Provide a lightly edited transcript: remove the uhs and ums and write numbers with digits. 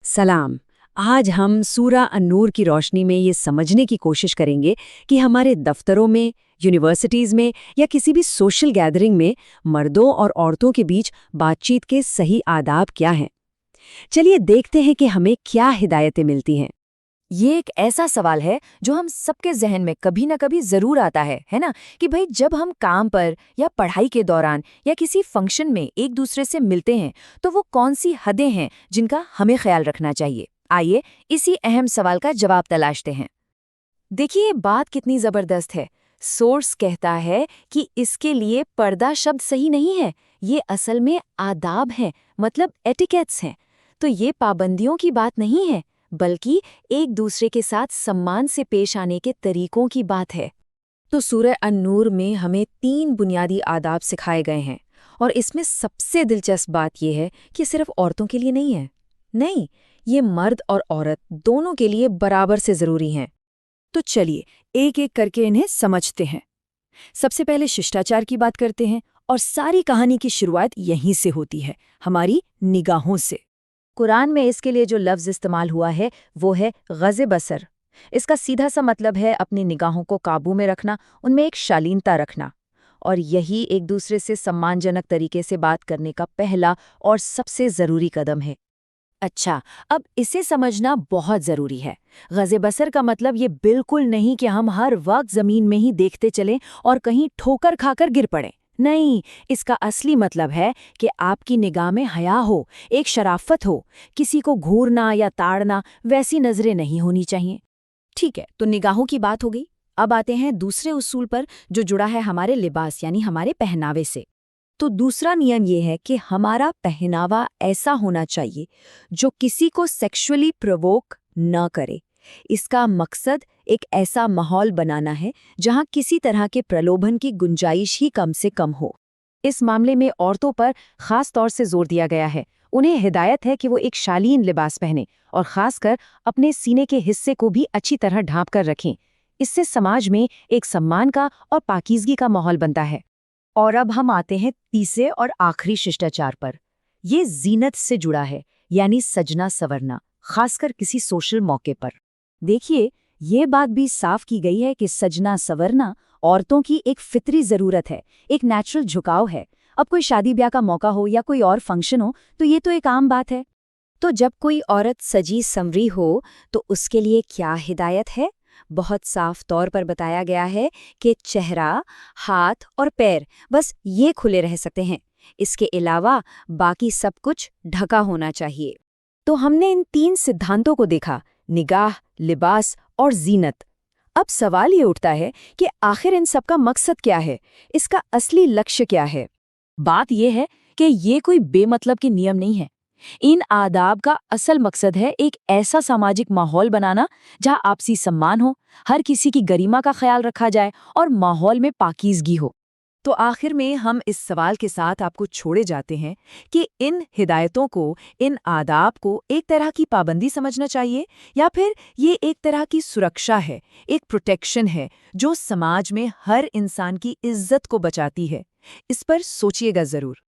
सलाम। आज हम सूरा अन-नूर की रोशनी में ये समझने की कोशिश करेंगे कि हमारे दफ्तरों में, यूनिवर्सिटीज़ में या किसी भी सोशल गैदरिंग में मर्दों और औरतों के बीच बातचीत के सही आदाब क्या हैं। चलिए देखते हैं कि हमें क्या हिदायतें मिलती हैं। ये एक ऐसा सवाल है जो हम सबके जहन में कभी ना कभी जरूर आता है ना? कि भाई जब हम काम पर या पढ़ाई के दौरान या किसी फंक्शन में एक दूसरे से मिलते हैं तो वो कौन सी हदें हैं जिनका हमें ख्याल रखना चाहिए। आइए इसी अहम सवाल का जवाब तलाशते हैं। देखिए ये बात कितनी जबरदस्त है। सोर्स कहता है कि इसके लिए पर्दा शब्द सही नहीं है, ये असल में आदाब हैं, मतलब एटिकेट्स हैं। तो ये पाबंदियों की बात नहीं है, बल्कि एक दूसरे के साथ सम्मान से पेश आने के तरीकों की बात है। तो सूरह अन-नूर में हमें 3 बुनियादी आदाब सिखाए गए हैं, और इसमें सबसे दिलचस्प बात यह है कि सिर्फ औरतों के लिए नहीं है। नहीं, ये मर्द और औरत दोनों के लिए बराबर से जरूरी हैं। तो चलिए एक एक करके इन्हें समझते हैं। सबसे पहले शिष्टाचार की बात करते हैं, और सारी कहानी की शुरुआत यहीं से होती है, हमारी निगाहों से। कुरान में इसके लिए जो लफ्ज़ इस्तेमाल हुआ है वो है ग़ज़ बसर। इसका सीधा सा मतलब है अपनी निगाहों को काबू में रखना, उनमें एक शालीनता रखना। और यही एक दूसरे से सम्मानजनक तरीके से बात करने का पहला और सबसे ज़रूरी कदम है। अच्छा, अब इसे समझना बहुत ज़रूरी है। ग़ज़ बसर का मतलब ये बिल्कुल नहीं कि हम हर वक्त ज़मीन में ही देखते चलें और कहीं ठोकर खाकर गिर पड़ें। नहीं, इसका असली मतलब है कि आपकी निगाह में हया हो, एक शराफत हो, किसी को घूरना या ताड़ना वैसी नज़रें नहीं होनी चाहिए। ठीक है, तो निगाहों की बात हो गई। अब आते हैं दूसरे उसूल पर जो जुड़ा है हमारे लिबास यानी हमारे पहनावे से। तो दूसरा नियम ये है कि हमारा पहनावा ऐसा होना चाहिए जो किसी को सेक्सुअली प्रोवोक न करे। इसका मकसद एक ऐसा माहौल बनाना है जहां किसी तरह के प्रलोभन की गुंजाइश ही कम से कम हो। इस मामले में औरतों पर खास तौर से जोर दिया गया है। उन्हें हिदायत है कि वो एक शालीन लिबास पहने और खासकर अपने सीने के हिस्से को भी अच्छी तरह ढांप कर रखें। इससे समाज में एक सम्मान का और पाकीज़गी का माहौल बनता है। और अब हम आते हैं तीसरे और आखिरी शिष्टाचार पर। ये जीनत से जुड़ा है, यानी सजना संवरना, खासकर किसी सोशल मौके पर। देखिए, ये बात भी साफ की गई है कि सजना संवरना औरतों की एक फितरी ज़रूरत है, एक नेचुरल झुकाव है। अब कोई शादी ब्याह का मौका हो या कोई और फंक्शन हो तो ये तो एक आम बात है। तो जब कोई औरत सजी संवरी हो तो उसके लिए क्या हिदायत है? बहुत साफ तौर पर बताया गया है कि चेहरा, हाथ और पैर बस ये खुले रह सकते हैं। इसके अलावा बाकी सब कुछ ढका होना चाहिए। तो हमने इन 3 सिद्धांतों को देखा, निगाह, लिबास और जीनत। अब सवाल ये उठता है कि आखिर इन सब का मकसद क्या है, इसका असली लक्ष्य क्या है? बात यह है कि ये कोई बेमतलब के नियम नहीं है। इन आदाब का असल मकसद है एक ऐसा सामाजिक माहौल बनाना जहां आपसी सम्मान हो, हर किसी की गरिमा का ख्याल रखा जाए और माहौल में पाकीज़गी हो। तो आखिर में हम इस सवाल के साथ आपको छोड़े जाते हैं कि इन हिदायतों को, इन आदाब को एक तरह की पाबंदी समझना चाहिए या फिर ये एक तरह की सुरक्षा है, एक प्रोटेक्शन है जो समाज में हर इंसान की इज्जत को बचाती है। इस पर सोचिएगा ज़रूर।